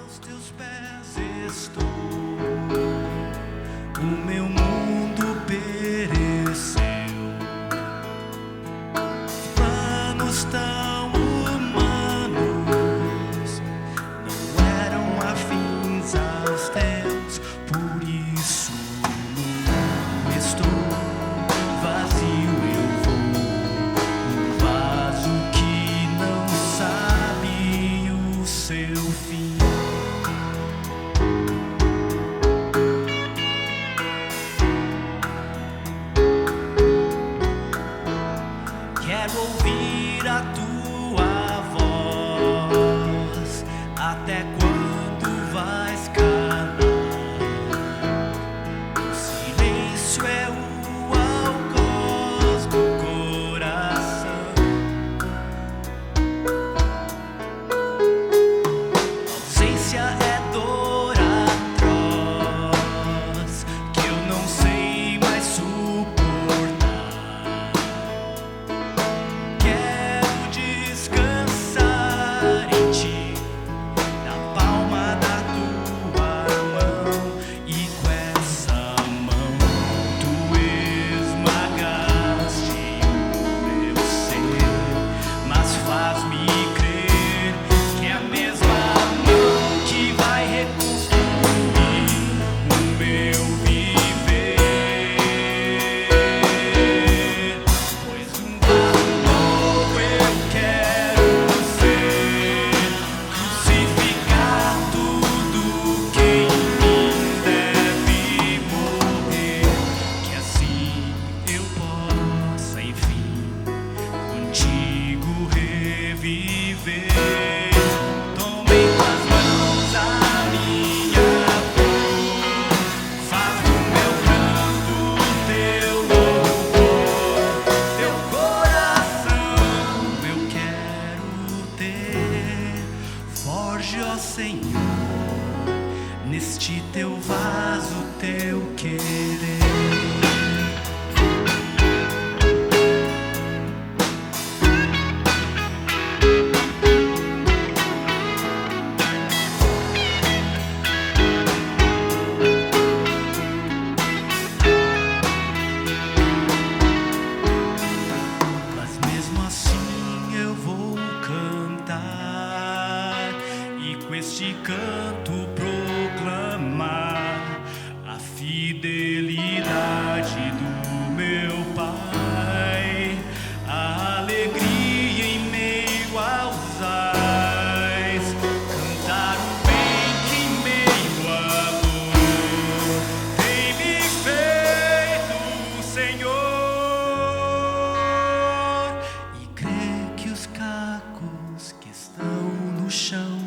Aos teus pés estou, o meu mundo pereceu. Planos tão humanos não eram afins aos teus, por isso estou vazio. Eu vou, um vaso que não sabe o seu fim. Quero ouvir a tua voz. Até quando vais calar? O silêncio é o algoz do coração. A ausência é dor atroz que eu não sei mais suportar. Quero descansar em ti, na palma da tua mão, e com essa mão tu esmagaste o meu ser, mas faz-me crer que é a mesma mão que vai reconstruir o meu viver. Pois um vaso novo eu quero ser, crucificar tudo que em mim deve morrer, que assim eu possa, enfim, contigo reviver. Toma em tuas mãos a minha dor, faz do meu canto teu louvor, teu coração eu quero ter. Forge, ó Senhor, neste teu vaso teu querer. Mas mesmo assim eu vou cantar e com este canto proclamar a fidelidade do meu Pai, a alegria em meio aos ais, cantar o bem que em meio à dor tem me feito, Senhor, e crer que os cacos que estão no chão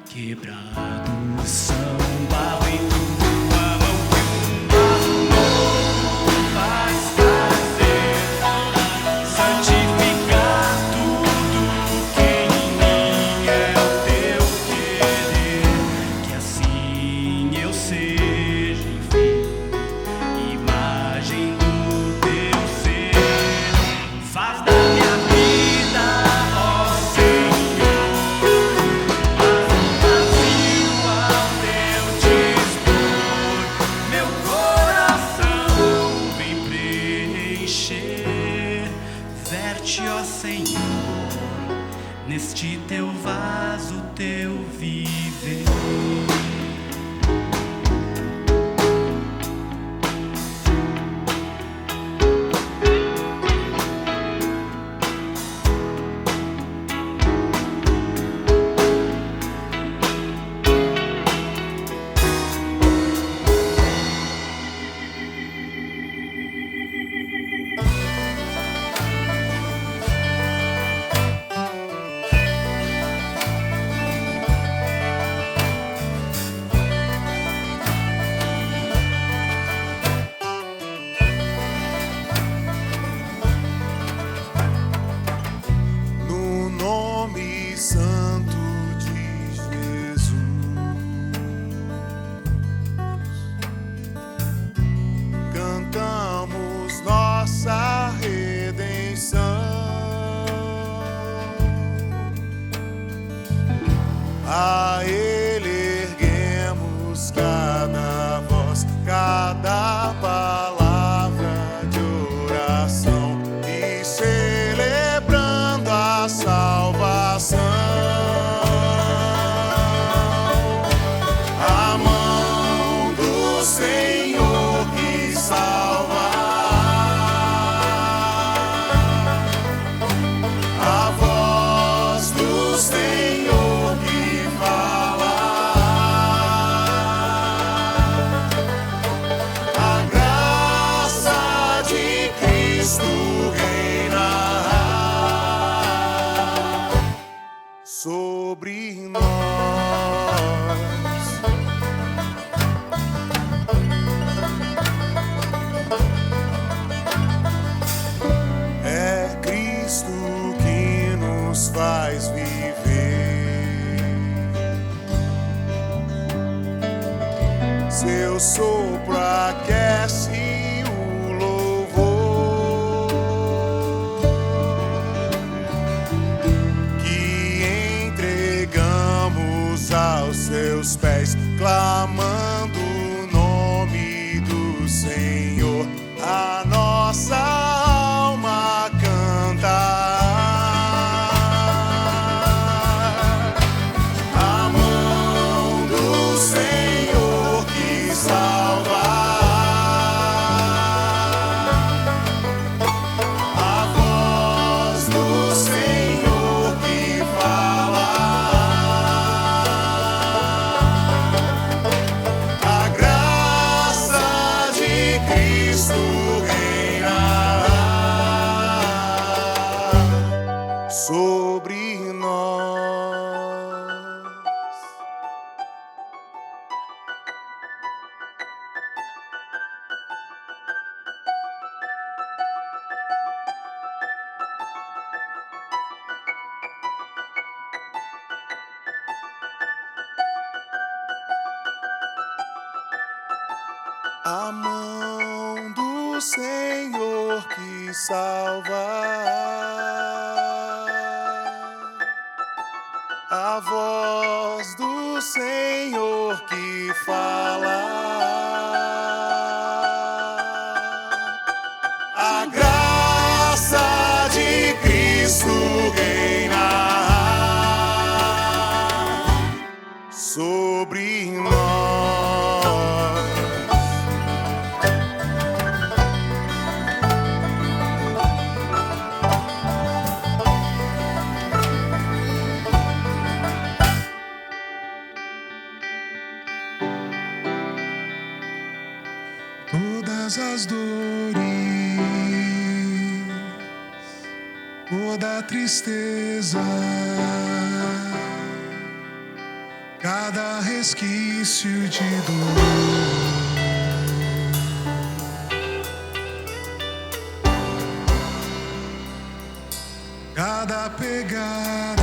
quebrados são barro em tua mão, que um vaso novo vais fazer, santificar tudo que em mim é o teu querer, que assim eu seja, enfim, imagem do teu ser. Faz da minha vida, ó Senhor, mas um vazio ao teu dispor. Meu coração vem preencher. Verte, ó Senhor, neste teu vaso teu viver. a Ele sobre nós. É Cristo que nos faz viver. Seu sopro aquece o louvor que entregamos aos seus pés, clamando o nome do Senhor. A nossa alma canta. A mão do Senhor que salva, a voz do Senhor que fala, a graça de Cristo reina sobre nós. A mão do Senhor que salva, a voz do Senhor que fala, a graça de Cristo reina sobre nós. Todas as dores, toda a tristeza, cada resquício de dor, cada pegada,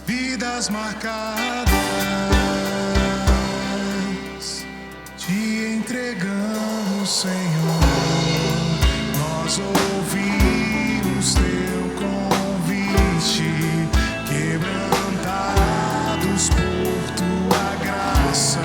vidas marcadas, te entregamos, Senhor. Nós ouvimos teu convite, quebrantados por tua graça,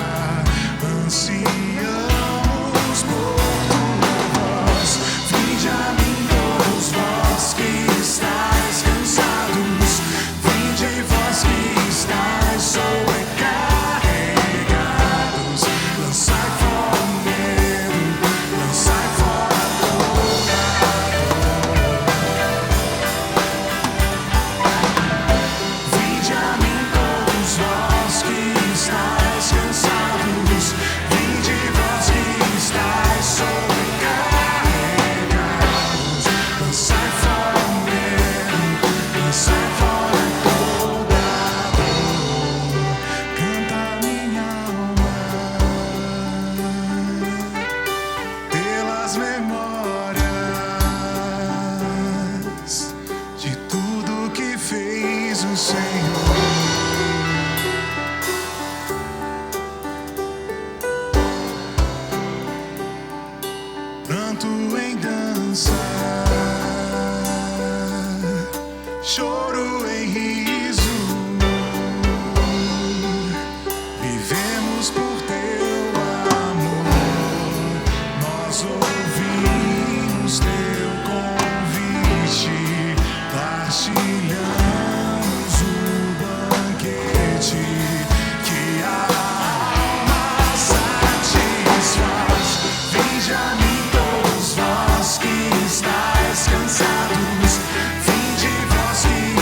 ansiamos por tua voz. Vinde a mim todos vós que estáis cansados, vinde vós que estáis sobrecarregados, lançai fora o medo, lançai fora toda dor. Vinde a mim todos vós que estáis cansados, vinde vós que estáis sobrecarregados, lançai fora o medo, lançai fora toda dor. Canta minha alma pelas memórias de tudo que fez o Senhor. Pranto em dança, choro em riso, vivemos por teu amor. Nós ouvimos teu convite, partilhamos o banquete que a alma satisfaz. Vinde a mim todos vós que estáis cansados, vinde vós que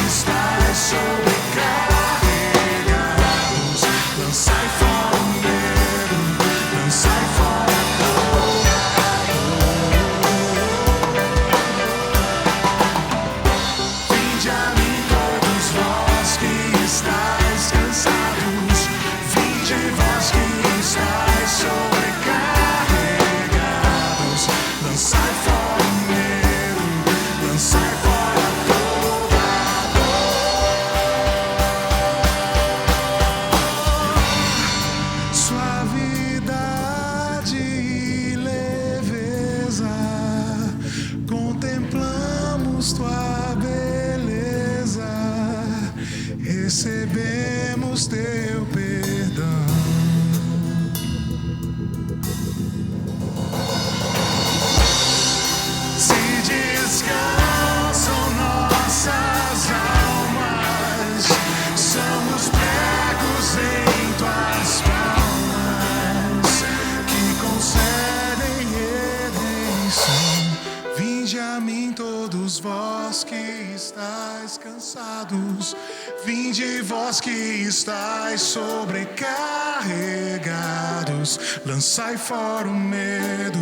Vemos tua beleza, recebemos teu perdão. Se descansam nossas almas, somos pregos em tuas palmas, que concedem redenção. Vinde a mim todos vós que estáis cansados, vinde vós que estáis sobrecarregados, lançai fora o medo,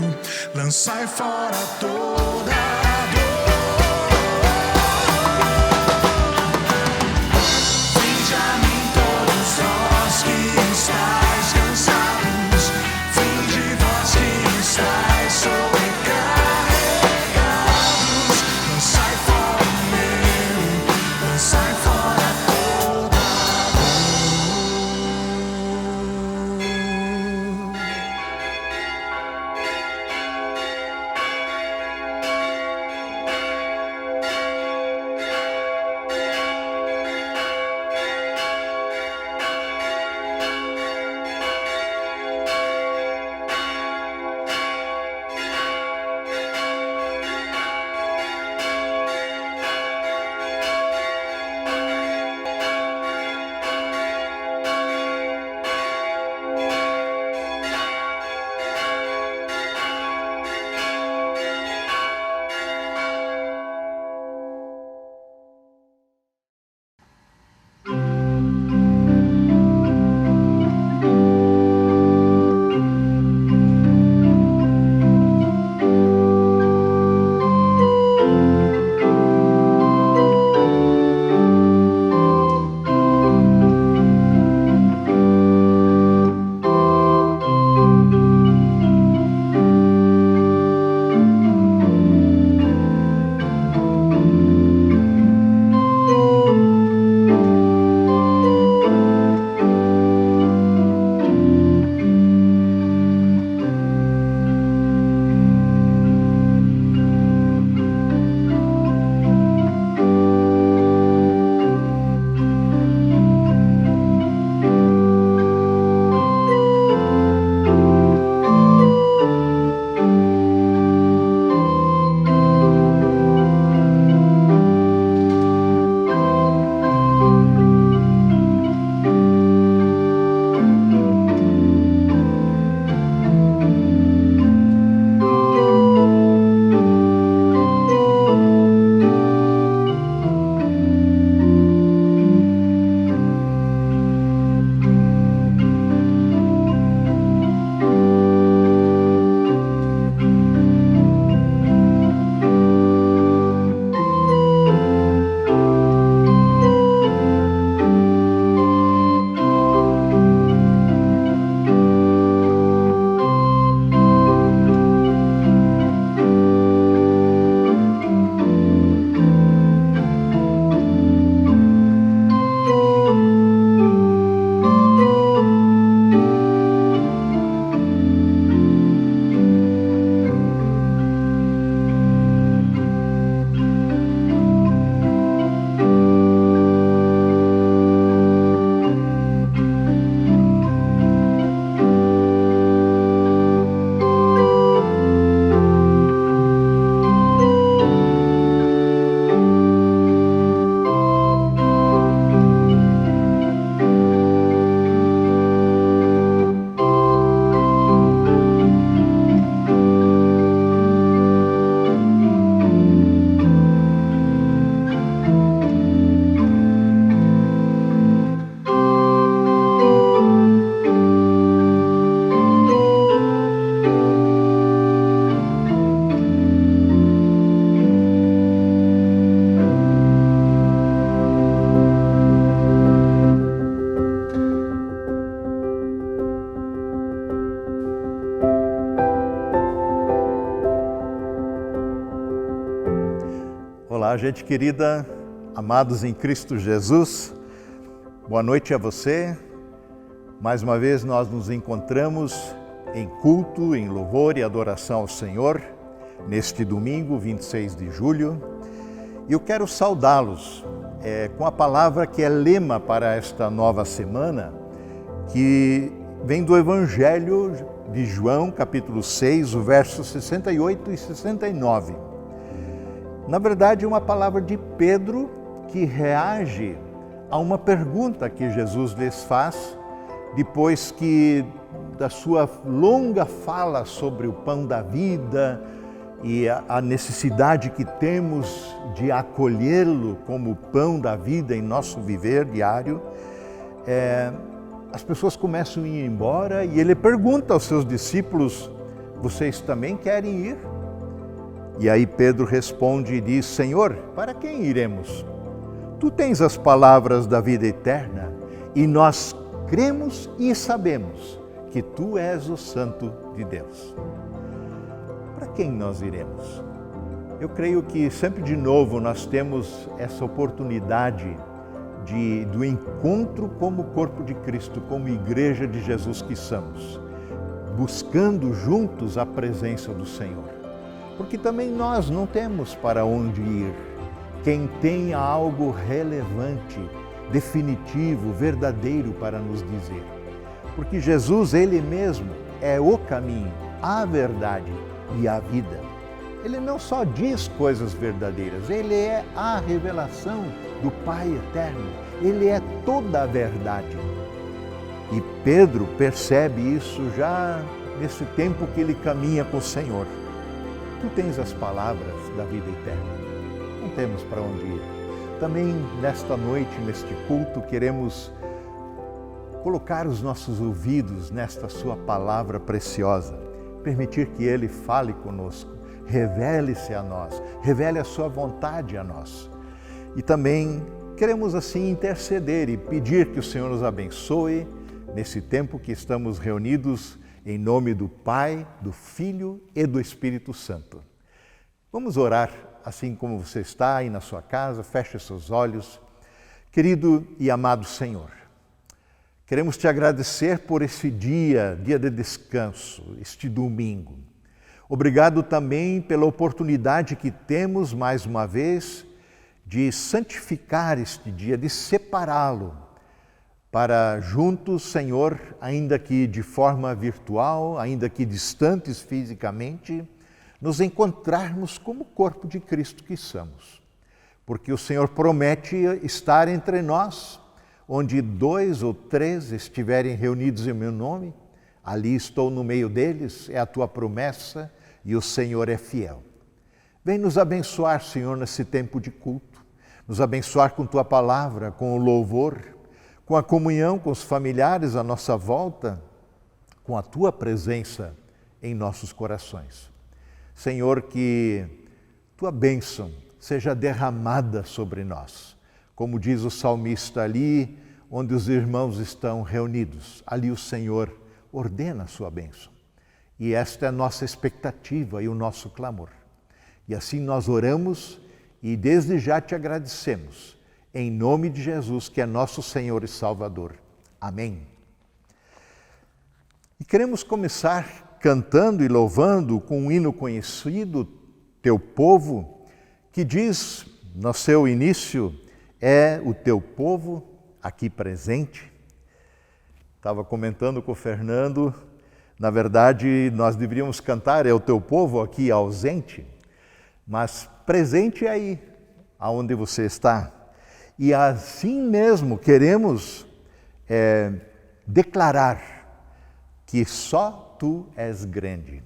lançai fora toda a dor. Vinde a mim todos vós que estáis cansados, vinde vós que estáis sobrecarregados, lançai fora o medo, lançai fora toda a Olá, gente querida, amados em Cristo Jesus, boa noite a você. Mais uma vez nós nos encontramos em culto, em louvor e adoração ao Senhor, neste domingo, 26 de julho. E eu quero saudá-los com a palavra que é lema para esta nova semana, que vem do Evangelho de João, capítulo 6, o verso 68 e 69. Na verdade, é uma palavra de Pedro que reage a uma pergunta que Jesus lhes faz, depois que da sua longa fala sobre o pão da vida e a necessidade que temos de acolhê-lo como pão da vida em nosso viver diário, as pessoas começam a ir embora e ele pergunta aos seus discípulos: vocês também querem ir? E aí Pedro responde e diz: Senhor, para quem iremos? Tu tens as palavras da vida eterna e nós cremos e sabemos que tu és o Santo de Deus. Para quem nós iremos? Eu creio que sempre de novo nós temos essa oportunidade do encontro como corpo de Cristo, como igreja de Jesus que somos, buscando juntos a presença do Senhor. Porque também nós não temos para onde ir. Quem tem algo relevante, definitivo, verdadeiro para nos dizer. Porque Jesus, Ele mesmo, é o caminho, a verdade e a vida. Ele não só diz coisas verdadeiras, Ele é a revelação do Pai eterno. Ele é toda a verdade. E Pedro percebe isso já nesse tempo que ele caminha com o Senhor. Tu tens as palavras da vida eterna. Não temos para onde ir. Também nesta noite, neste culto, queremos colocar os nossos ouvidos nesta sua palavra preciosa, permitir que Ele fale conosco, revele-se a nós, revele a sua vontade a nós. E também queremos assim interceder e pedir que o Senhor nos abençoe nesse tempo que estamos reunidos em nome do Pai, do Filho e do Espírito Santo. Vamos orar assim como você está aí na sua casa, feche seus olhos. Querido e amado Senhor, queremos te agradecer por esse dia de descanso, este domingo. Obrigado também pela oportunidade que temos mais uma vez de santificar este dia, de separá-lo para juntos, Senhor, ainda que de forma virtual, ainda que distantes fisicamente, nos encontrarmos como corpo de Cristo que somos. Porque o Senhor promete estar entre nós, onde 2 ou 3 estiverem reunidos em meu nome, ali estou no meio deles, é a tua promessa e o Senhor é fiel. Vem nos abençoar, Senhor, nesse tempo de culto, nos abençoar com tua palavra, com o louvor, com a comunhão com os familiares à nossa volta, com a tua presença em nossos corações. Senhor, que tua bênção seja derramada sobre nós. Como diz o salmista, ali onde os irmãos estão reunidos, ali o Senhor ordena a sua bênção. E esta é a nossa expectativa e o nosso clamor. E assim nós oramos e desde já te agradecemos, em nome de Jesus, que é nosso Senhor e Salvador. Amém. E queremos começar cantando e louvando com um hino conhecido, Teu Povo, que diz no seu início, é o Teu povo aqui presente. Estava comentando com o Fernando, na verdade nós deveríamos cantar é o Teu povo aqui ausente, mas presente aí, aonde você está. E assim mesmo queremos declarar que só Tu és grande.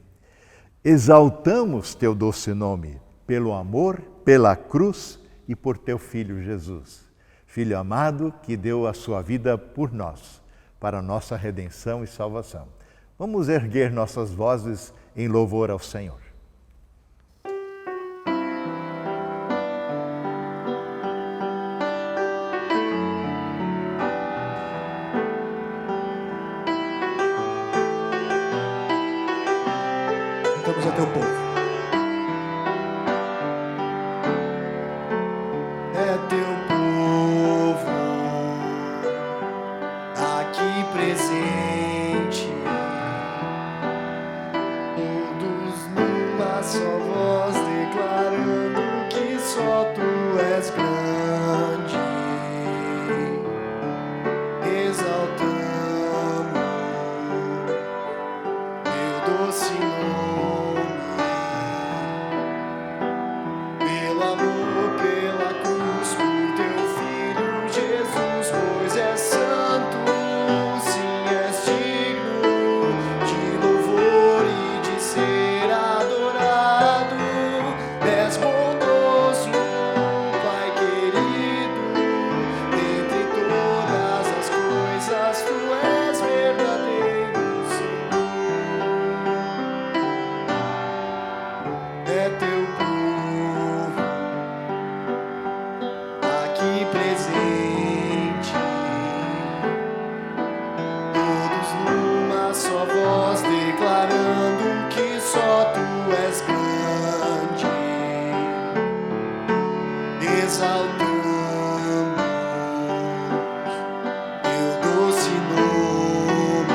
Exaltamos Teu doce nome pelo amor, pela cruz e por Teu Filho Jesus. Filho amado que deu a sua vida por nós, para a nossa redenção e salvação. Vamos erguer nossas vozes em louvor ao Senhor. Cantamos a Teu povo. É Teu povo aqui presente, todos numa só voz declarando que só Tu és grande, exaltamos teu doce nome, pelo amor, pela cruz, por teu filho Jesus, pois és santo, sim, és digno de louvor e de ser adorado. És bondoso, Pai querido, dentre todas as coisas tu és verdadeiro, Senhor. É teu povo aqui presente, todos numa só voz declarando que só tu és grande, exaltamos teu doce nome,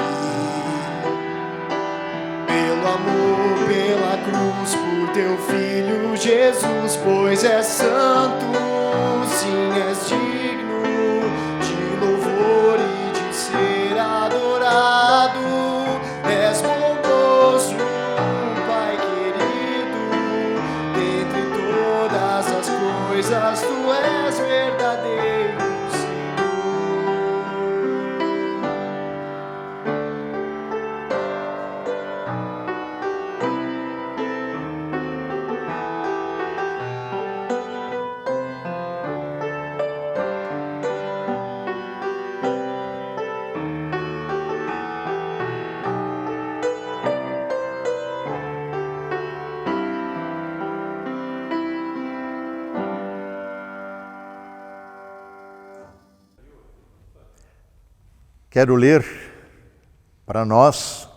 pelo amor, pela cruz, por teu filho Jesus, pois és santo, sim, és digno de louvor e de ser adorado. És bondoso, Pai querido, dentre todas as coisas tu és verdadeiro, Senhor. Quero ler para nós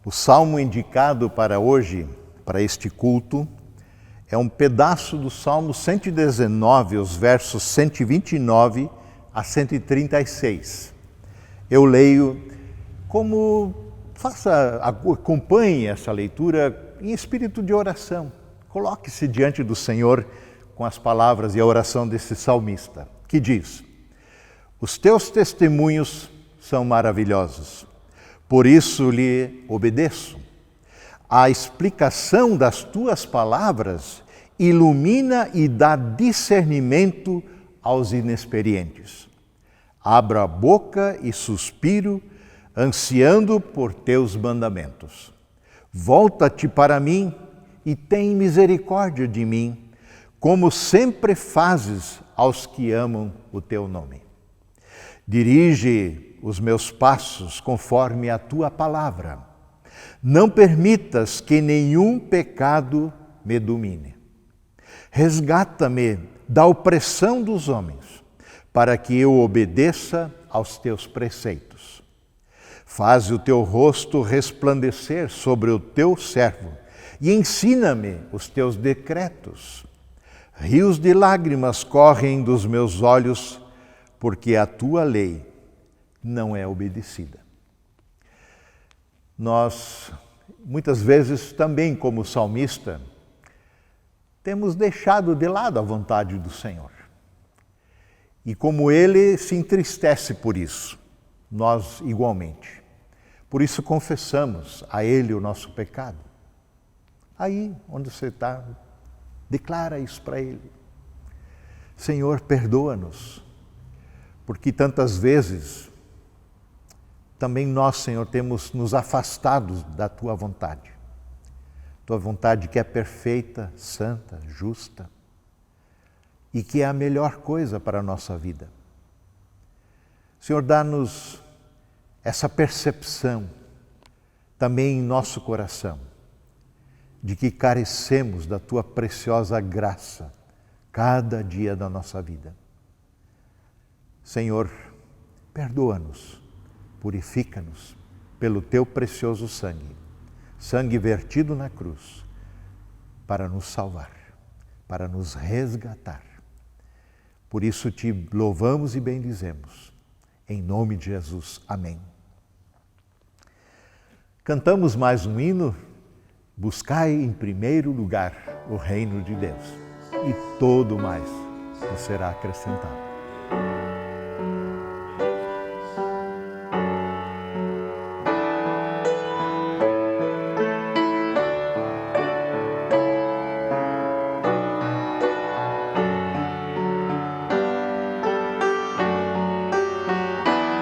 o salmo indicado para hoje, para este culto. É um pedaço do Salmo 119, os versos 129 a 136. Eu leio acompanhe essa leitura em espírito de oração. Coloque-se diante do Senhor com as palavras e a oração desse salmista, que diz: os teus testemunhos são maravilhosos, por isso lhe obedeço. A explicação das tuas palavras ilumina e dá discernimento aos inexperientes. Abro a boca e suspiro, ansiando por teus mandamentos. Volta-te para mim e tem misericórdia de mim, como sempre fazes aos que amam o teu nome. Dirige os meus passos conforme a tua palavra. Não permitas que nenhum pecado me domine. Resgata-me da opressão dos homens, para que eu obedeça aos teus preceitos. Faze o teu rosto resplandecer sobre o teu servo e ensina-me os teus decretos. Rios de lágrimas correm dos meus olhos, porque a tua lei não é obedecida. Nós, muitas vezes, também como salmista, temos deixado de lado a vontade do Senhor. E como ele se entristece por isso, nós igualmente. Por isso confessamos a ele o nosso pecado. Aí, onde você está, declara isso para ele. Senhor, perdoa-nos, porque tantas vezes também nós, Senhor, temos nos afastado da Tua vontade. Tua vontade que é perfeita, santa, justa e que é a melhor coisa para a nossa vida. Senhor, dá-nos essa percepção também em nosso coração de que carecemos da Tua preciosa graça cada dia da nossa vida. Senhor, perdoa-nos, purifica-nos pelo Teu precioso sangue, sangue vertido na cruz, para nos salvar, para nos resgatar. Por isso Te louvamos e bendizemos. Em nome de Jesus. Amém. Cantamos mais um hino. Buscai em primeiro lugar o reino de Deus e todo mais vos será acrescentado.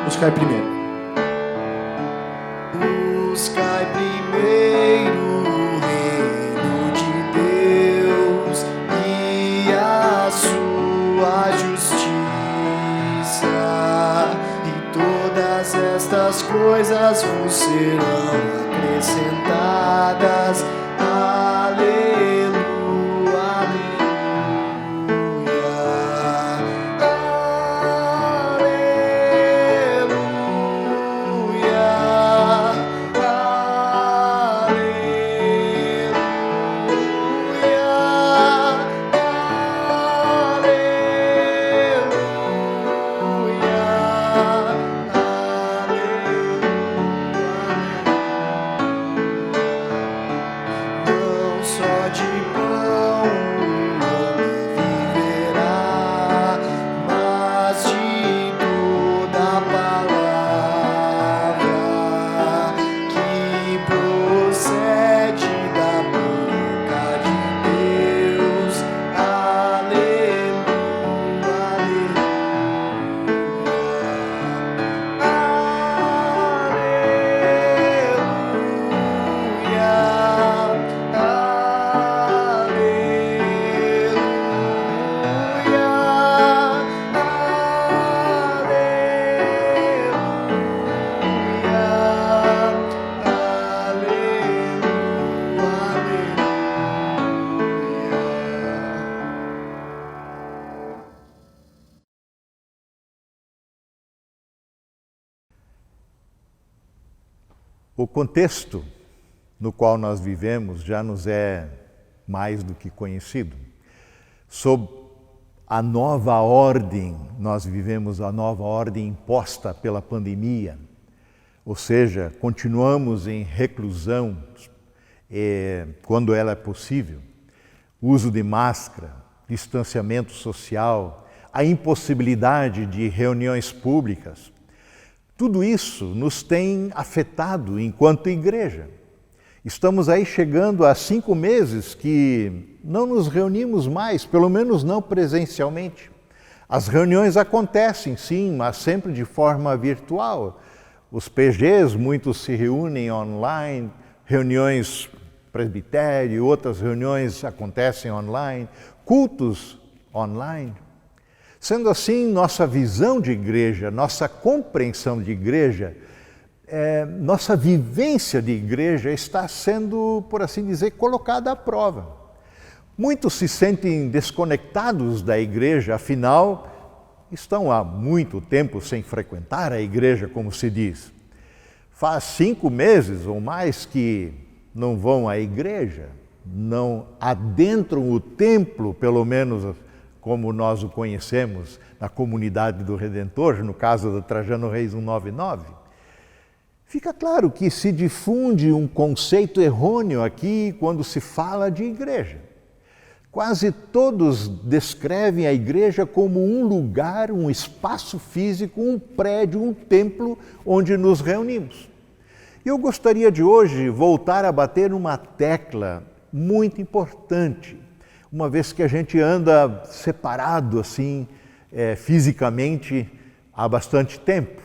Buscai primeiro. Buscai primeiro o reino de Deus e a sua justiça, e todas estas coisas vos serão acrescentadas. Aleluia, O contexto no qual nós vivemos já nos é mais do que conhecido. Sob a nova ordem, nós vivemos a nova ordem imposta pela pandemia, ou seja, continuamos em reclusão quando ela é possível, uso de máscara, distanciamento social, a impossibilidade de reuniões públicas. Tudo isso nos tem afetado enquanto igreja. Estamos aí chegando a 5 meses que não nos reunimos mais, pelo menos não presencialmente. As reuniões acontecem, sim, mas sempre de forma virtual. Os PGs, muitos se reúnem online, reuniões presbitério, outras reuniões acontecem online, cultos online. Sendo assim, nossa visão de igreja, nossa compreensão de igreja, nossa vivência de igreja está sendo, por assim dizer, colocada à prova. Muitos se sentem desconectados da igreja, afinal, estão há muito tempo sem frequentar a igreja, como se diz. Faz 5 meses ou mais que não vão à igreja, não adentram o templo, pelo menos como nós o conhecemos na comunidade do Redentor, no caso da Trajano Reis 199. Fica claro que se difunde um conceito errôneo aqui quando se fala de igreja. Quase todos descrevem a igreja como um lugar, um espaço físico, um prédio, um templo onde nos reunimos. Eu gostaria de hoje voltar a bater uma tecla muito importante, uma vez que a gente anda separado assim, fisicamente há bastante tempo.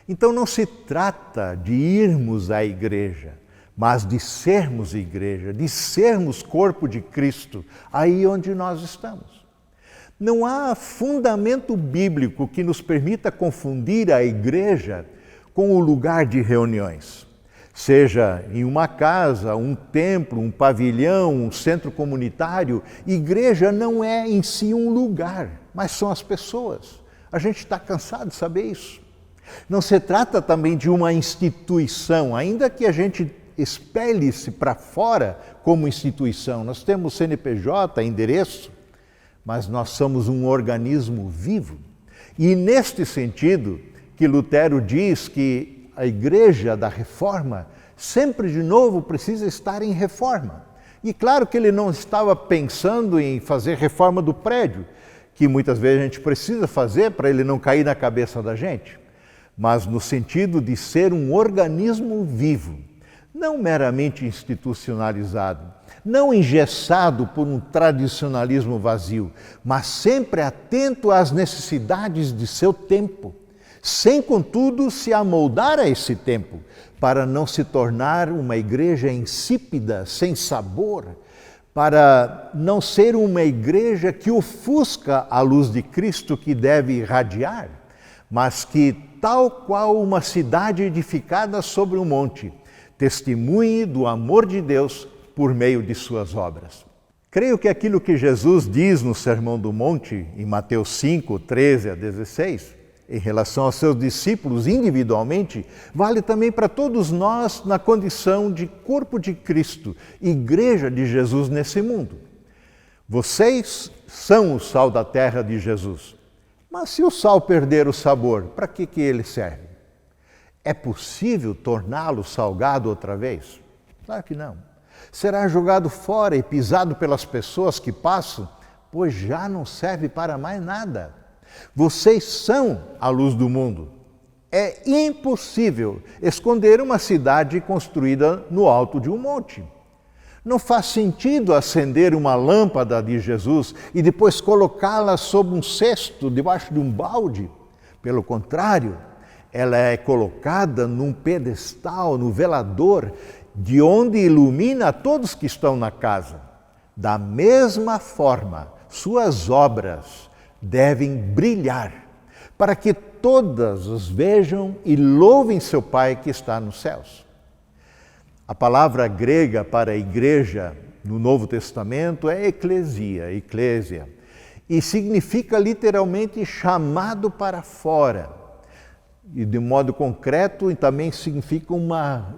Então não se trata de irmos à igreja, mas de sermos igreja, de sermos corpo de Cristo, aí onde nós estamos. Não há fundamento bíblico que nos permita confundir a igreja com o lugar de reuniões. Seja em uma casa, um templo, um pavilhão, um centro comunitário, igreja não é em si um lugar, mas são as pessoas. A gente está cansado de saber isso. Não se trata também de uma instituição, ainda que a gente espelhe-se para fora como instituição. Nós temos CNPJ, endereço, mas nós somos um organismo vivo. E neste sentido que Lutero diz que a igreja da reforma sempre de novo precisa estar em reforma. E claro que ele não estava pensando em fazer reforma do prédio, que muitas vezes a gente precisa fazer para ele não cair na cabeça da gente, mas no sentido de ser um organismo vivo, não meramente institucionalizado, não engessado por um tradicionalismo vazio, mas sempre atento às necessidades de seu tempo, sem, contudo, se amoldar a esse tempo, para não se tornar uma igreja insípida, sem sabor, para não ser uma igreja que ofusca a luz de Cristo que deve irradiar, mas que, tal qual uma cidade edificada sobre um monte, testemunhe do amor de Deus por meio de suas obras. Creio que aquilo que Jesus diz no Sermão do Monte, em Mateus 5, 13 a 16, em relação aos seus discípulos individualmente, vale também para todos nós na condição de corpo de Cristo, igreja de Jesus nesse mundo. Vocês são o sal da terra de Jesus. Mas se o sal perder o sabor, para que ele serve? É possível torná-lo salgado outra vez? Claro que não. Será jogado fora e pisado pelas pessoas que passam, pois já não serve para mais nada. Vocês são a luz do mundo. É impossível esconder uma cidade construída no alto de um monte. Não faz sentido acender uma lâmpada de Jesus e depois colocá-la sob um cesto, debaixo de um balde. Pelo contrário, ela é colocada num pedestal, no velador, de onde ilumina todos que estão na casa. Da mesma forma, suas obras devem brilhar, para que todas os vejam e louvem seu Pai que está nos céus. A palavra grega para igreja no Novo Testamento é eclésia, e significa literalmente chamado para fora. E de modo concreto, também significa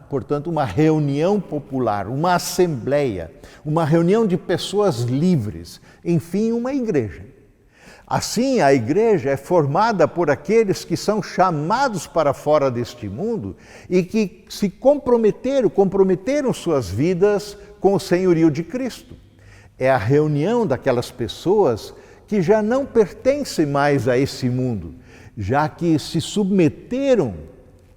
portanto, uma reunião popular, uma assembleia, uma reunião de pessoas livres, enfim, uma igreja. Assim, a igreja é formada por aqueles que são chamados para fora deste mundo e que se comprometeram suas vidas com o senhorio de Cristo. É a reunião daquelas pessoas que já não pertencem mais a esse mundo, já que se submeteram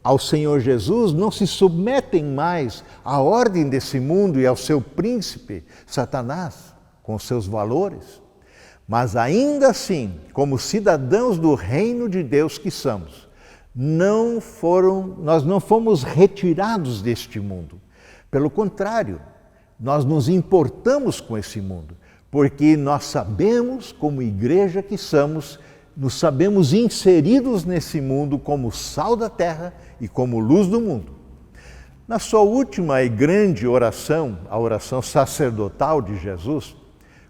ao Senhor Jesus, não se submetem mais à ordem desse mundo e ao seu príncipe, Satanás, com seus valores. Mas ainda assim, como cidadãos do reino de Deus que somos, nós não fomos retirados deste mundo. Pelo contrário, nós nos importamos com esse mundo, porque nós sabemos, como igreja que somos, nos sabemos inseridos nesse mundo como sal da terra e como luz do mundo. Na sua última e grande oração, a oração sacerdotal de Jesus,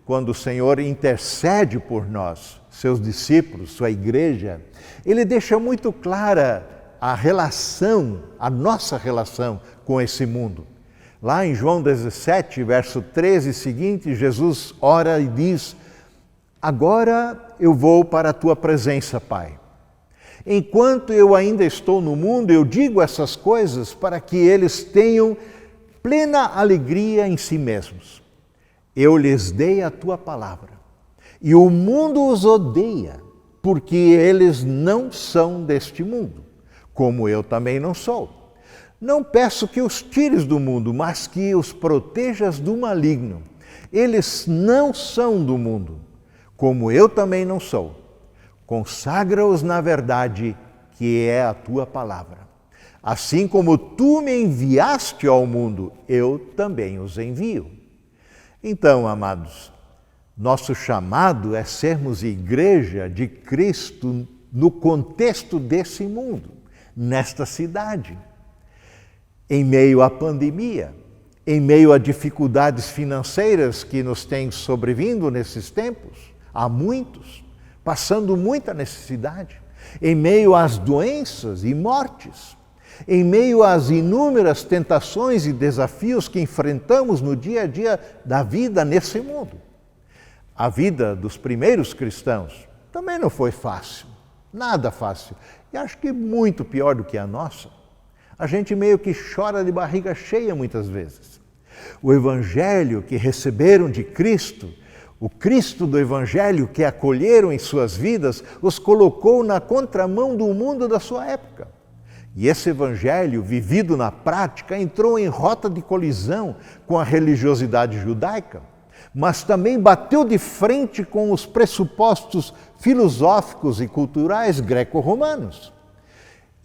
quando o Senhor intercede por nós, seus discípulos, sua igreja, ele deixa muito clara a nossa relação com esse mundo. Lá em João 17, verso 13 seguinte, Jesus ora e diz: agora eu vou para a tua presença, Pai. Enquanto eu ainda estou no mundo, eu digo essas coisas para que eles tenham plena alegria em si mesmos. Eu lhes dei a tua palavra, e o mundo os odeia, porque eles não são deste mundo, como eu também não sou. Não peço que os tires do mundo, mas que os protejas do maligno. Eles não são do mundo, como eu também não sou. Consagra-os na verdade, que é a tua palavra. Assim como tu me enviaste ao mundo, eu também os envio. Então, amados, nosso chamado é sermos igreja de Cristo no contexto desse mundo, nesta cidade. Em meio à pandemia, em meio a dificuldades financeiras que nos têm sobrevindo nesses tempos, há muitos, passando muita necessidade, em meio às doenças e mortes, em meio às inúmeras tentações e desafios que enfrentamos no dia a dia da vida nesse mundo. A vida dos primeiros cristãos também não foi fácil, nada fácil, e acho que muito pior do que a nossa. A gente meio que chora de barriga cheia muitas vezes. O evangelho que receberam de Cristo, O Cristo do Evangelho que acolheram em suas vidas os colocou na contramão do mundo da sua época. E esse Evangelho, vivido na prática, entrou em rota de colisão com a religiosidade judaica, mas também bateu de frente com os pressupostos filosóficos e culturais greco-romanos.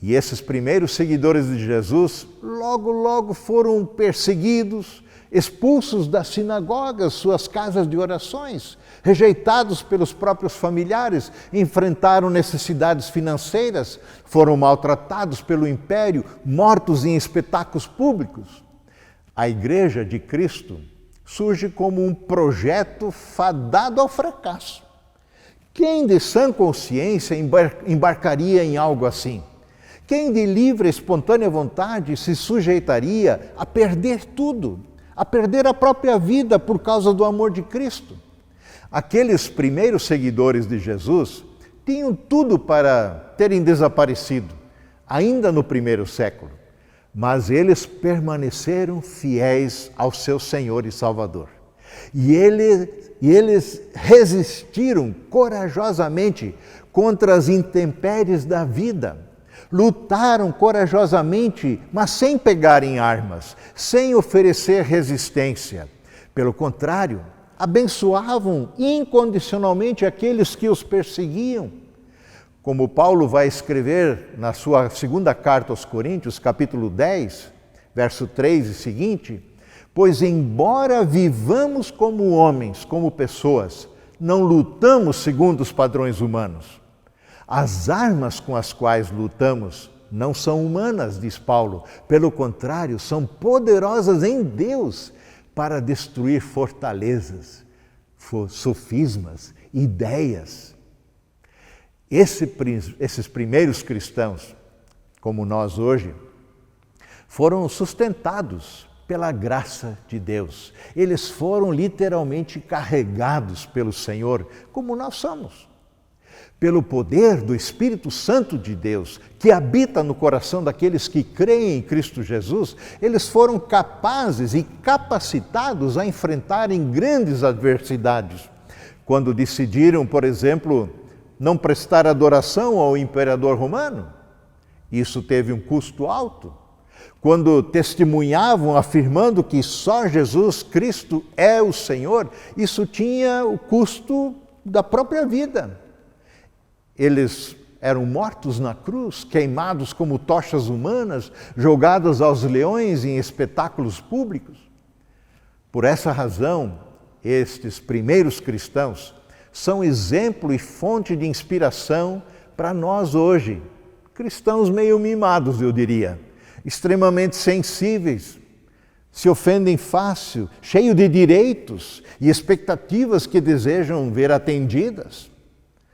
E esses primeiros seguidores de Jesus logo foram perseguidos, expulsos das sinagogas, suas casas de orações, rejeitados pelos próprios familiares, enfrentaram necessidades financeiras, foram maltratados pelo império, mortos em espetáculos públicos. A Igreja de Cristo surge como um projeto fadado ao fracasso. Quem de sã consciência embarcaria em algo assim? Quem de livre e espontânea vontade se sujeitaria a perder tudo, a perder a própria vida por causa do amor de Cristo? Aqueles primeiros seguidores de Jesus tinham tudo para terem desaparecido, ainda no primeiro século, mas eles permaneceram fiéis ao seu Senhor e Salvador. E eles resistiram corajosamente contra as intempéries da vida. Lutaram corajosamente, mas sem pegar em armas, sem oferecer resistência. Pelo contrário, abençoavam incondicionalmente aqueles que os perseguiam. Como Paulo vai escrever na sua segunda carta aos Coríntios, capítulo 10, verso 3 e seguinte: pois embora vivamos como homens, como pessoas, não lutamos segundo os padrões humanos. As armas com as quais lutamos não são humanas, diz Paulo. Pelo contrário, são poderosas em Deus para destruir fortalezas, sofismas, ideias. Esses primeiros cristãos, como nós hoje, foram sustentados pela graça de Deus. Eles foram literalmente carregados pelo Senhor, como nós somos. Pelo poder do Espírito Santo de Deus, que habita no coração daqueles que creem em Cristo Jesus, eles foram capazes e capacitados a enfrentarem grandes adversidades. Quando decidiram, por exemplo, não prestar adoração ao imperador romano, isso teve um custo alto. Quando testemunhavam afirmando que só Jesus Cristo é o Senhor, isso tinha o custo da própria vida. Eles eram mortos na cruz, queimados como tochas humanas, jogados aos leões em espetáculos públicos. Por essa razão, estes primeiros cristãos são exemplo e fonte de inspiração para nós hoje, cristãos meio mimados, eu diria, extremamente sensíveis, se ofendem fácil, cheios de direitos e expectativas que desejam ver atendidas.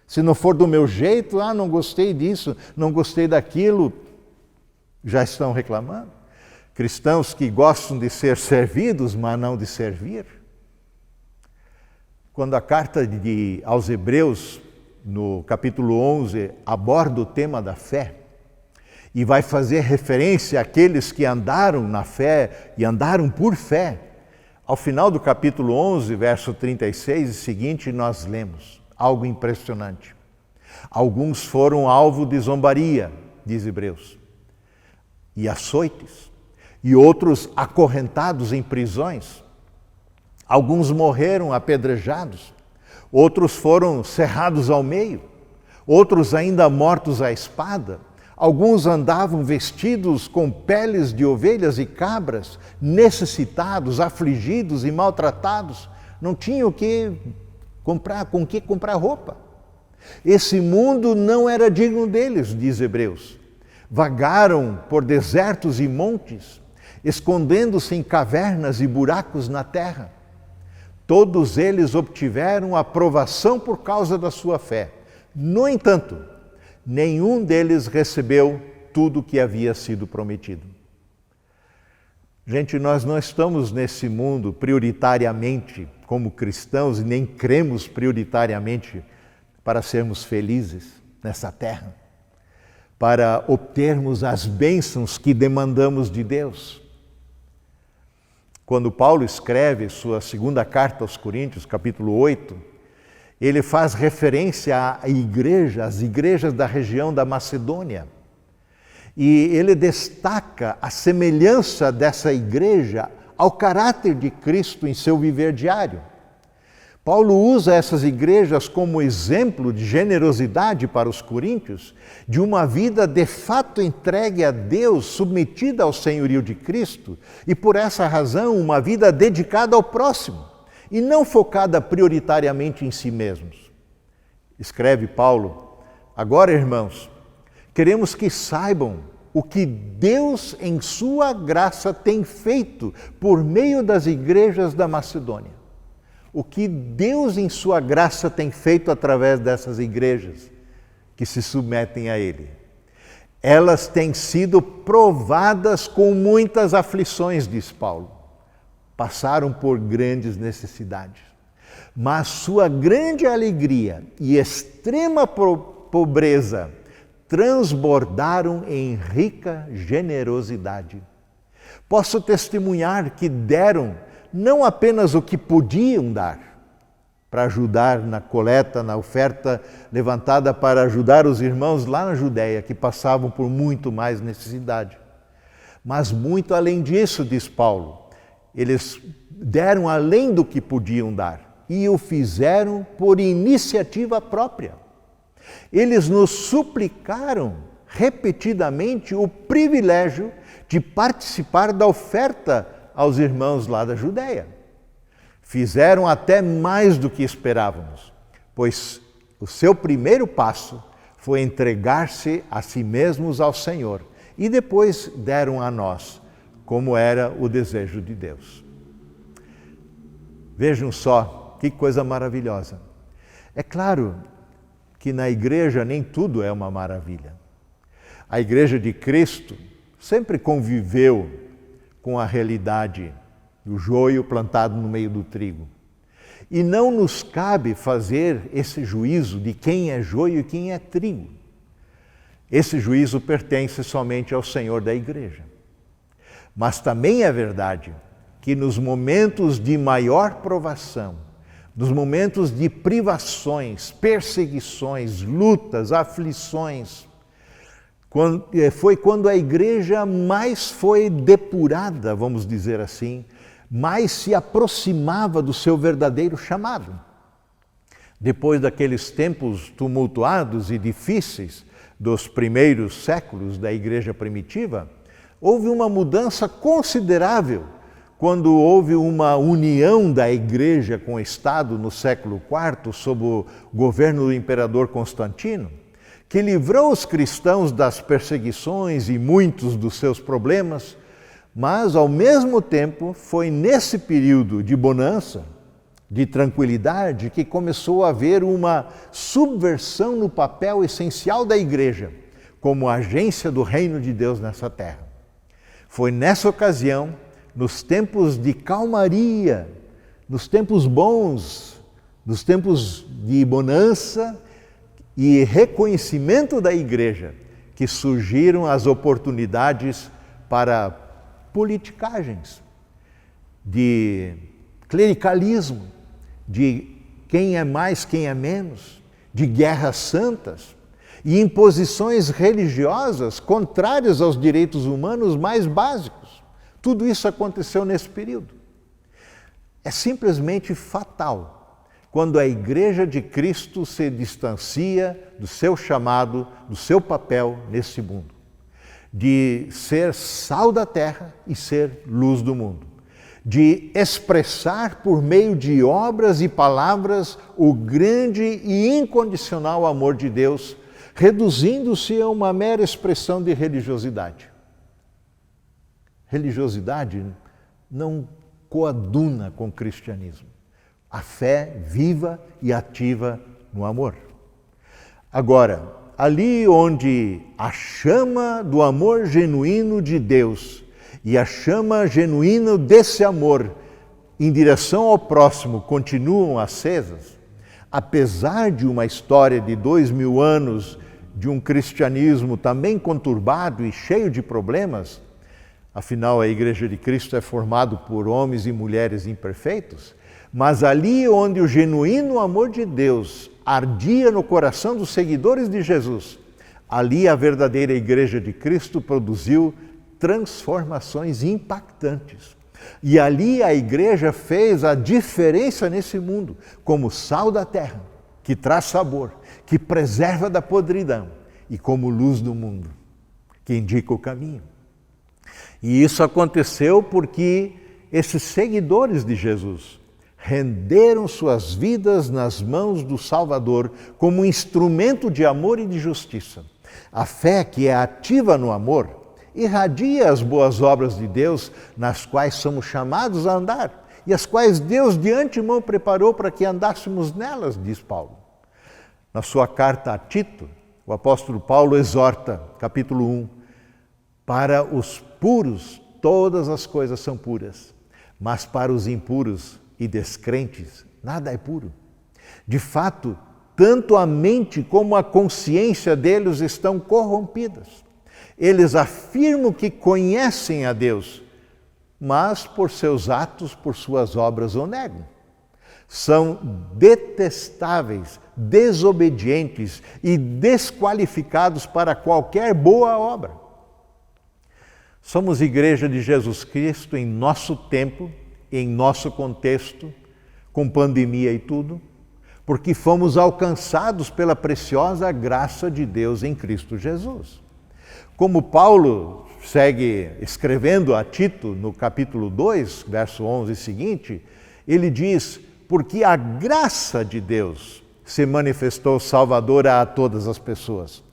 Se não for do meu jeito, não gostei disso, não gostei daquilo, já estão reclamando. Cristãos que gostam de ser servidos, mas não de servir. Quando a carta aos Hebreus, no capítulo 11, aborda o tema da fé, e vai fazer referência àqueles que andaram na fé e andaram por fé, ao final do capítulo 11, verso 36 e seguinte, nós lemos algo impressionante. Alguns foram alvo de zombaria, diz Hebreus, e açoites, e outros acorrentados em prisões. Alguns morreram apedrejados, outros foram cerrados ao meio, outros ainda mortos à espada. Alguns andavam vestidos com peles de ovelhas e cabras, necessitados, afligidos e maltratados, não tinham com que comprar roupa. Esse mundo não era digno deles, diz Hebreus. Vagaram por desertos e montes, escondendo-se em cavernas e buracos na terra. Todos eles obtiveram aprovação por causa da sua fé. No entanto, nenhum deles recebeu tudo o que havia sido prometido. Gente, nós não estamos nesse mundo prioritariamente como cristãos e nem cremos prioritariamente para sermos felizes nessa terra, para obtermos as bênçãos que demandamos de Deus. Quando Paulo escreve sua segunda carta aos Coríntios, capítulo 8, ele faz referência à igreja, às igrejas da região da Macedônia. E ele destaca a semelhança dessa igreja ao caráter de Cristo em seu viver diário. Paulo usa essas igrejas como exemplo de generosidade para os coríntios, de uma vida de fato entregue a Deus, submetida ao senhorio de Cristo, e por essa razão uma vida dedicada ao próximo, e não focada prioritariamente em si mesmos. Escreve Paulo: agora, irmãos, queremos que saibam o que Deus em sua graça tem feito por meio das igrejas da Macedônia. O que Deus em sua graça tem feito através dessas igrejas que se submetem a Ele. Elas têm sido provadas com muitas aflições, diz Paulo. Passaram por grandes necessidades. Mas sua grande alegria e extrema pobreza transbordaram em rica generosidade. Posso testemunhar que deram não apenas o que podiam dar, para ajudar na coleta, na oferta levantada para ajudar os irmãos lá na Judéia, que passavam por muito mais necessidade. Mas muito além disso, diz Paulo, eles deram além do que podiam dar e o fizeram por iniciativa própria. Eles nos suplicaram repetidamente o privilégio de participar da oferta aos irmãos lá da Judéia. Fizeram até mais do que esperávamos, pois o seu primeiro passo foi entregar-se a si mesmos ao Senhor e depois deram a nós, como era o desejo de Deus. Vejam só que coisa maravilhosa. É claro que na igreja nem tudo é uma maravilha. A igreja de Cristo sempre conviveu com a realidade do joio plantado no meio do trigo. E não nos cabe fazer esse juízo de quem é joio e quem é trigo. Esse juízo pertence somente ao Senhor da igreja. Mas também é verdade que nos momentos de maior provação, nos momentos de privações, perseguições, lutas, aflições, foi quando a igreja mais foi depurada, vamos dizer assim, mais se aproximava do seu verdadeiro chamado. Depois daqueles tempos tumultuados e difíceis dos primeiros séculos da igreja primitiva, houve uma mudança considerável quando houve uma união da igreja com o Estado no século IV, sob o governo do imperador Constantino, que livrou os cristãos das perseguições e muitos dos seus problemas, mas, ao mesmo tempo, foi nesse período de bonança, de tranquilidade, que começou a haver uma subversão no papel essencial da igreja, como agência do reino de Deus nessa terra. Foi nessa ocasião, nos tempos de calmaria, nos tempos bons, nos tempos de bonança, e reconhecimento da igreja, que surgiram as oportunidades para politicagens, de clericalismo, de quem é mais, quem é menos, de guerras santas e imposições religiosas contrárias aos direitos humanos mais básicos. Tudo isso aconteceu nesse período. É simplesmente fatal quando a igreja de Cristo se distancia do seu chamado, do seu papel nesse mundo, de ser sal da terra e ser luz do mundo, de expressar por meio de obras e palavras o grande e incondicional amor de Deus, reduzindo-se a uma mera expressão de religiosidade. Religiosidade não coaduna com o cristianismo. A fé viva e ativa no amor. Agora, ali onde a chama do amor genuíno de Deus e a chama genuína desse amor em direção ao próximo continuam acesas, apesar de uma história de 2000 anos de um cristianismo também conturbado e cheio de problemas, Afinal, a Igreja de Cristo é formada por homens e mulheres imperfeitos, mas ali onde o genuíno amor de Deus ardia no coração dos seguidores de Jesus, ali a verdadeira Igreja de Cristo produziu transformações impactantes. E ali a Igreja fez a diferença nesse mundo, como sal da terra, que traz sabor, que preserva da podridão, e como luz do mundo, que indica o caminho. E isso aconteceu porque esses seguidores de Jesus renderam suas vidas nas mãos do Salvador como instrumento de amor e de justiça. A fé que é ativa no amor irradia as boas obras de Deus nas quais somos chamados a andar e as quais Deus de antemão preparou para que andássemos nelas, diz Paulo. Na sua carta a Tito, o apóstolo Paulo exorta, capítulo 1, para os puros todas as coisas são puras, mas para os impuros e descrentes nada é puro. De fato, tanto a mente como a consciência deles estão corrompidas. Eles afirmam que conhecem a Deus, mas por seus atos, por suas obras o negam. São detestáveis, desobedientes e desqualificados para qualquer boa obra. Somos Igreja de Jesus Cristo em nosso tempo, em nosso contexto, com pandemia e tudo, porque fomos alcançados pela preciosa graça de Deus em Cristo Jesus. Como Paulo segue escrevendo a Tito no capítulo 2, verso 11 e seguinte, ele diz: porque a graça de Deus se manifestou salvadora a todas as pessoas.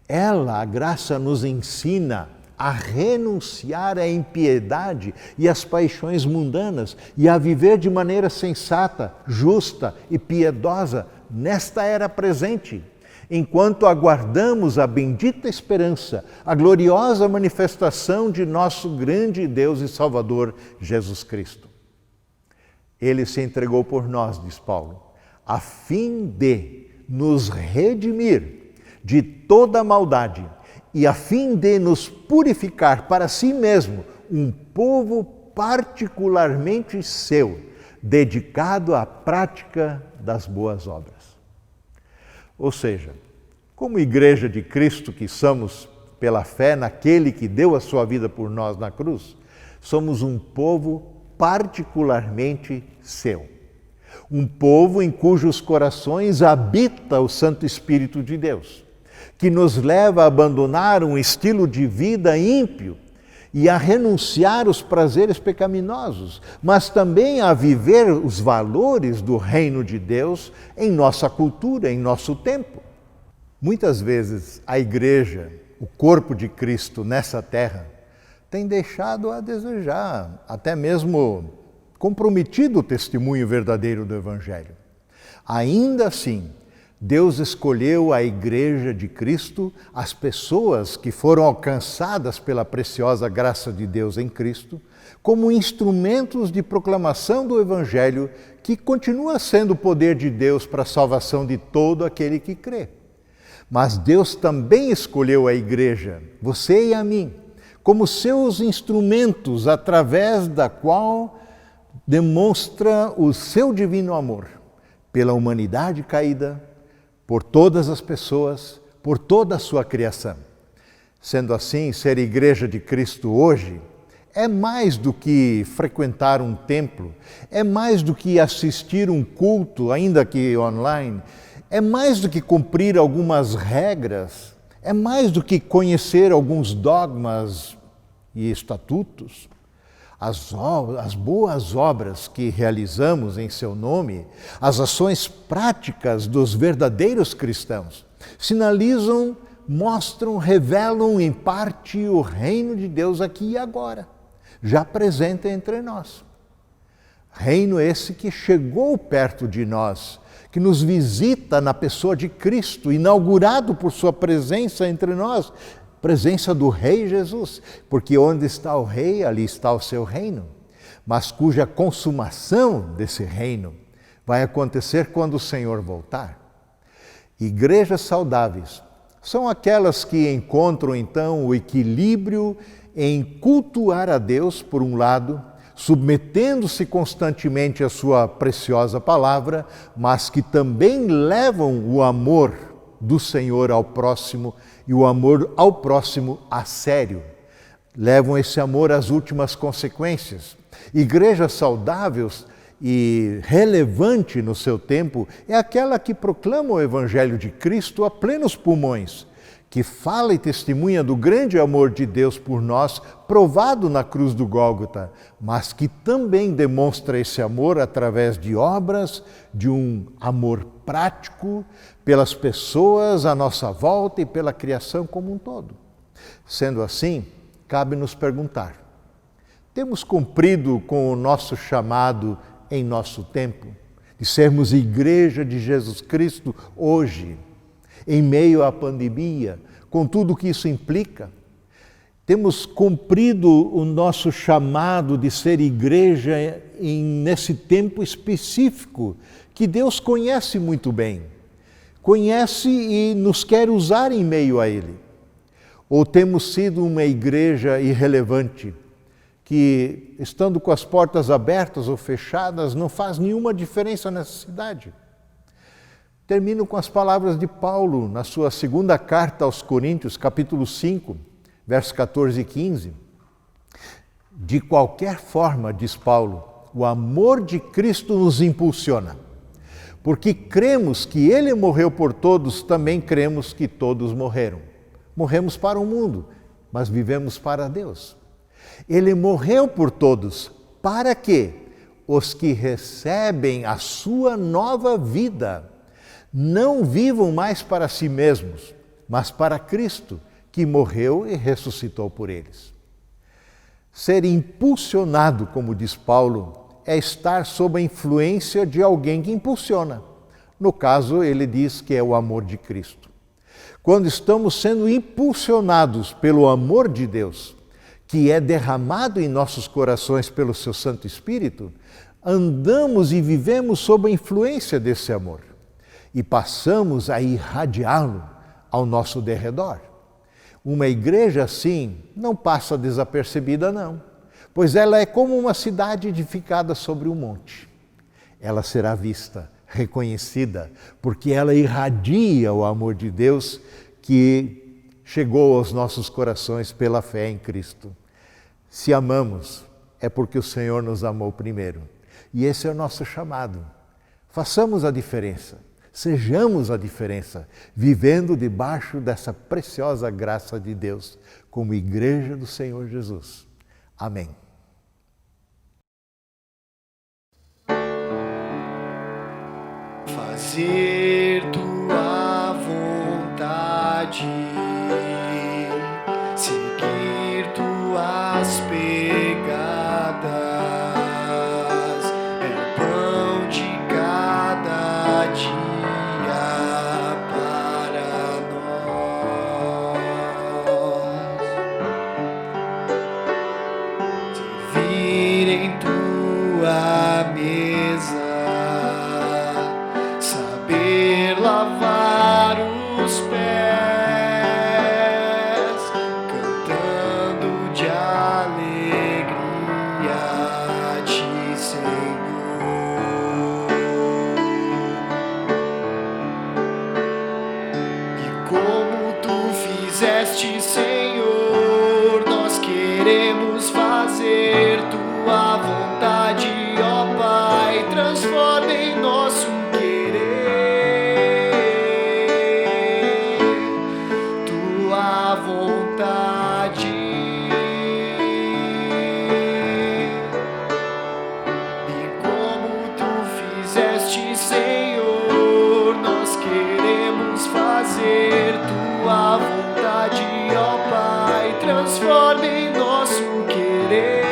Ela, a graça, nos ensina a renunciar à impiedade e às paixões mundanas e a viver de maneira sensata, justa e piedosa nesta era presente, enquanto aguardamos a bendita esperança, a gloriosa manifestação de nosso grande Deus e Salvador, Jesus Cristo. Ele se entregou por nós, diz Paulo, a fim de nos redimir de toda maldade e a fim de nos purificar para si mesmo um povo particularmente seu, dedicado à prática das boas obras. Ou seja, como Igreja de Cristo que somos pela fé naquele que deu a sua vida por nós na cruz, somos um povo particularmente seu. Um povo em cujos corações habita o Santo Espírito de Deus, que nos leva a abandonar um estilo de vida ímpio e a renunciar os prazeres pecaminosos, mas também a viver os valores do reino de Deus em nossa cultura, em nosso tempo. Muitas vezes a Igreja, o corpo de Cristo nessa terra, tem deixado a desejar, até mesmo comprometido o testemunho verdadeiro do Evangelho. Ainda assim, Deus escolheu a Igreja de Cristo, as pessoas que foram alcançadas pela preciosa graça de Deus em Cristo, como instrumentos de proclamação do Evangelho, que continua sendo o poder de Deus para a salvação de todo aquele que crê. Mas Deus também escolheu a Igreja, você e a mim, como seus instrumentos através da qual demonstra o seu divino amor pela humanidade caída, por todas as pessoas, por toda a sua criação. Sendo assim, ser Igreja de Cristo hoje é mais do que frequentar um templo, é mais do que assistir um culto, ainda que online, é mais do que cumprir algumas regras, é mais do que conhecer alguns dogmas e estatutos. As boas obras que realizamos em seu nome, as ações práticas dos verdadeiros cristãos, sinalizam, mostram, revelam em parte o reino de Deus aqui e agora, já presente entre nós. Reino esse que chegou perto de nós, que nos visita na pessoa de Cristo, inaugurado por sua presença entre nós, presença do Rei Jesus, porque onde está o Rei, ali está o seu reino, mas cuja consumação desse reino vai acontecer quando o Senhor voltar. Igrejas saudáveis são aquelas que encontram então o equilíbrio em cultuar a Deus, por um lado, submetendo-se constantemente à sua preciosa palavra, mas que também levam o amor do Senhor ao próximo e o amor ao próximo a sério. Levam esse amor às últimas consequências. Igrejas saudáveis e relevante no seu tempo é aquela que proclama o Evangelho de Cristo a plenos pulmões, que fala e testemunha do grande amor de Deus por nós, provado na cruz do Gólgota, mas que também demonstra esse amor através de obras, de um amor prático pelas pessoas à nossa volta e pela criação como um todo. Sendo assim, cabe nos perguntar: temos cumprido com o nosso chamado em nosso tempo, de sermos igreja de Jesus Cristo hoje, em meio à pandemia, com tudo o que isso implica? Temos cumprido o nosso chamado de ser igreja nesse tempo específico, que Deus conhece muito bem, conhece e nos quer usar em meio a Ele? Ou temos sido uma igreja irrelevante, que, estando com as portas abertas ou fechadas, não faz nenhuma diferença nessa cidade? Termino com as palavras de Paulo, na sua segunda carta aos Coríntios, capítulo 5, versos 14 e 15. De qualquer forma, diz Paulo, o amor de Cristo nos impulsiona. Porque cremos que Ele morreu por todos, também cremos que todos morreram. Morremos para o mundo, mas vivemos para Deus. Ele morreu por todos, para que os que recebem a sua nova vida não vivam mais para si mesmos, mas para Cristo, que morreu e ressuscitou por eles. Ser impulsionado, como diz Paulo, é estar sob a influência de alguém que impulsiona. No caso, ele diz que é o amor de Cristo. Quando estamos sendo impulsionados pelo amor de Deus, que é derramado em nossos corações pelo seu Santo Espírito, andamos e vivemos sob a influência desse amor e passamos a irradiá-lo ao nosso derredor. Uma igreja assim não passa desapercebida, não, pois ela é como uma cidade edificada sobre um monte. Ela será vista, reconhecida, porque ela irradia o amor de Deus que chegou aos nossos corações pela fé em Cristo. Se amamos, é porque o Senhor nos amou primeiro. E esse é o nosso chamado. Façamos a diferença, sejamos a diferença, vivendo debaixo dessa preciosa graça de Deus, como igreja do Senhor Jesus. Amém. Fazer tua vontade, seguir tuas pegadas, é o pão de cada dia para nós. Servir em tua mesa, lavar os pés, cantando de alegria a ti, Senhor. E como tu fizeste, Senhor, nós queremos fazer tua vontade, ó Pai, transforma em nosso vontade. E como tu fizeste, Senhor, nós queremos fazer tua vontade, ó Pai, transforma em nosso querer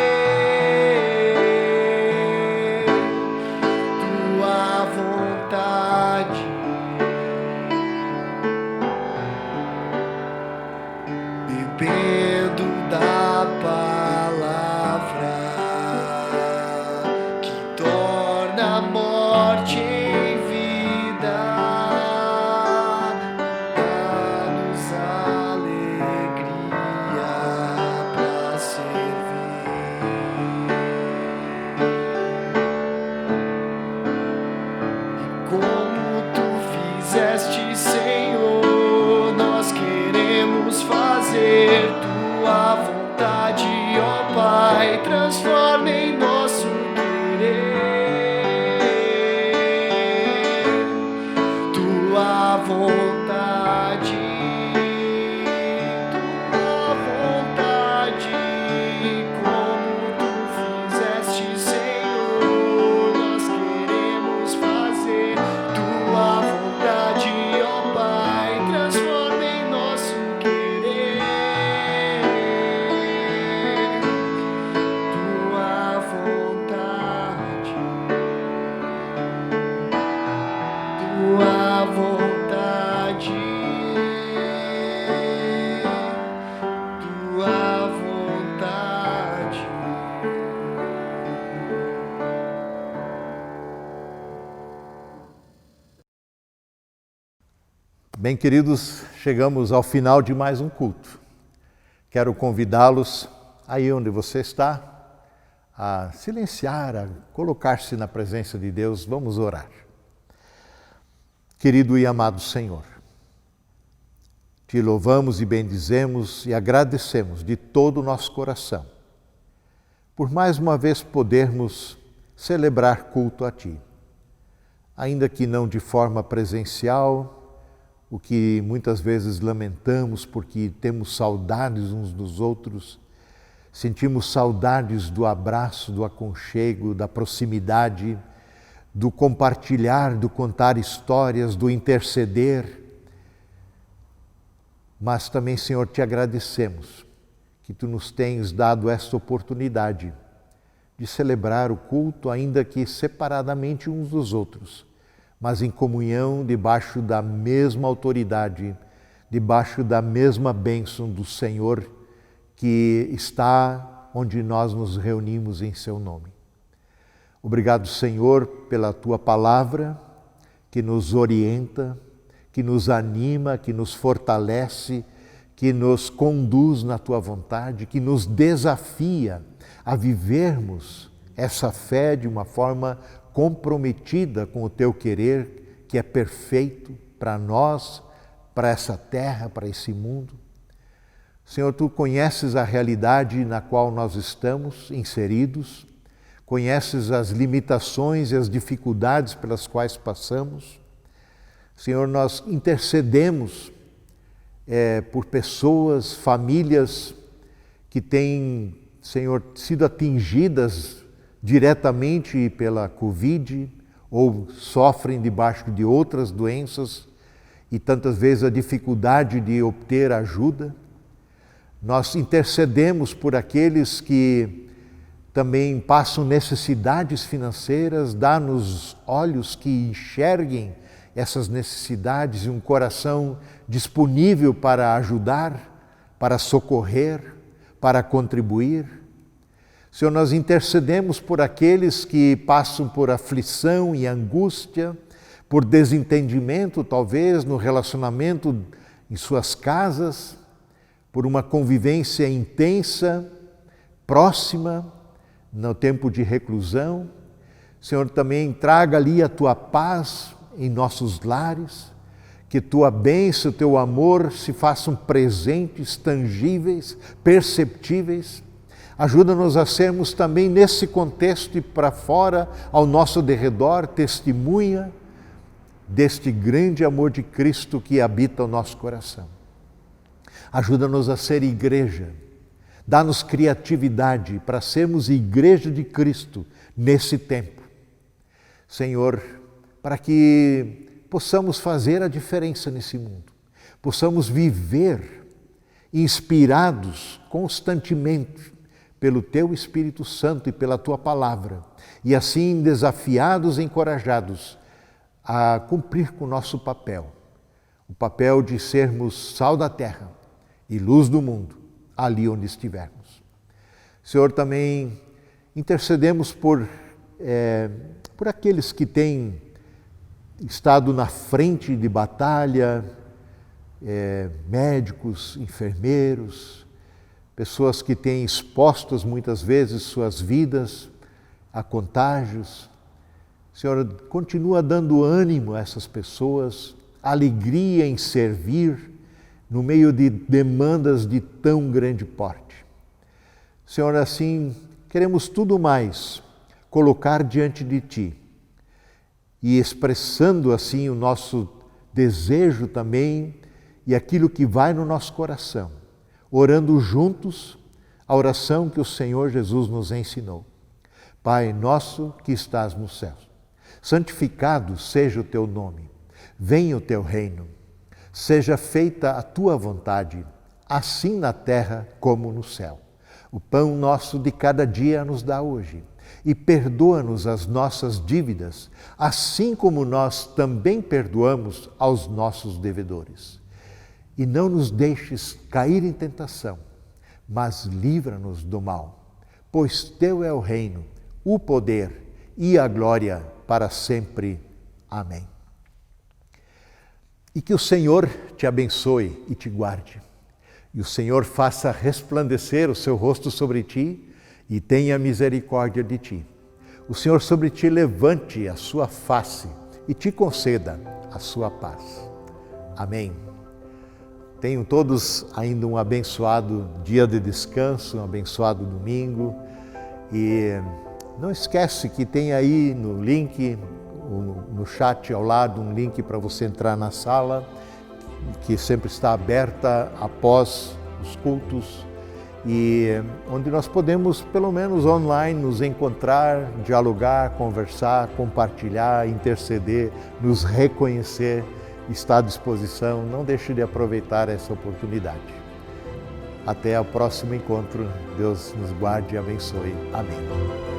tua vontade. Bebendo da palavra que torna a morte em vida, dá-nos alegria pra Bem, queridos, chegamos ao final de mais um culto. Quero convidá-los, aí onde você está, a silenciar, a colocar-se na presença de Deus. Vamos orar. Querido e amado Senhor, te louvamos e bendizemos e agradecemos de todo o nosso coração por mais uma vez podermos celebrar culto a Ti. Ainda que não de forma presencial, o que muitas vezes lamentamos porque temos saudades uns dos outros, sentimos saudades do abraço, do aconchego, da proximidade, do compartilhar, do contar histórias, do interceder. Mas também, Senhor, te agradecemos que Tu nos tens dado esta oportunidade de celebrar o culto, ainda que separadamente uns dos outros, mas em comunhão, debaixo da mesma autoridade, debaixo da mesma bênção do Senhor que está onde nós nos reunimos em Seu nome. Obrigado, Senhor, pela Tua palavra que nos orienta, que nos anima, que nos fortalece, que nos conduz na Tua vontade, que nos desafia a vivermos essa fé de uma forma comprometida com o Teu querer, que é perfeito para nós, para essa terra, para esse mundo. Senhor, Tu conheces a realidade na qual nós estamos inseridos, conheces as limitações e as dificuldades pelas quais passamos. Senhor, nós intercedemos por pessoas, famílias que têm, Senhor, sido atingidas diretamente pela Covid ou sofrem debaixo de outras doenças e tantas vezes a dificuldade de obter ajuda. Nós intercedemos por aqueles que também passam necessidades financeiras, dá-nos olhos que enxerguem essas necessidades e um coração disponível para ajudar, para socorrer, para contribuir. Senhor, nós intercedemos por aqueles que passam por aflição e angústia, por desentendimento, talvez, no relacionamento em suas casas, por uma convivência intensa, próxima, no tempo de reclusão. Senhor, também traga ali a Tua paz em nossos lares, que Tua bênção, Teu amor se façam presentes, tangíveis, perceptíveis. Ajuda-nos a sermos também nesse contexto e para fora, ao nosso derredor, testemunha deste grande amor de Cristo que habita o nosso coração. Ajuda-nos a ser igreja, dá-nos criatividade para sermos igreja de Cristo nesse tempo. Senhor, para que possamos fazer a diferença nesse mundo, possamos viver inspirados constantemente pelo Teu Espírito Santo e pela Tua palavra, e assim desafiados e encorajados a cumprir com o nosso papel, o papel de sermos sal da terra e luz do mundo, ali onde estivermos. Senhor, também intercedemos por aqueles que têm estado na frente de batalha, médicos, enfermeiros, pessoas que têm expostas muitas vezes suas vidas a contágios. Senhor, continua dando ânimo a essas pessoas, alegria em servir no meio de demandas de tão grande porte. Senhor, assim, queremos tudo mais colocar diante de Ti e expressando assim o nosso desejo também e aquilo que vai no nosso coração, orando juntos a oração que o Senhor Jesus nos ensinou. Pai nosso que estás nos céus, santificado seja o Teu nome, venha o Teu reino, seja feita a Tua vontade, assim na terra como no céu. O pão nosso de cada dia nos dá hoje e perdoa-nos as nossas dívidas, assim como nós também perdoamos aos nossos devedores. E não nos deixes cair em tentação, mas livra-nos do mal, pois Teu é o reino, o poder e a glória para sempre. Amém. E que o Senhor te abençoe e te guarde. E o Senhor faça resplandecer o seu rosto sobre ti e tenha misericórdia de ti. O Senhor sobre ti levante a sua face e te conceda a sua paz. Amém. Tenham todos ainda um abençoado dia de descanso, um abençoado domingo. E não esquece que tem aí no link, no chat ao lado, um link para você entrar na sala, que sempre está aberta após os cultos, e onde nós podemos, pelo menos online, nos encontrar, dialogar, conversar, compartilhar, interceder, nos reconhecer. Está à disposição, não deixe de aproveitar essa oportunidade. Até o próximo encontro. Deus nos guarde e abençoe. Amém.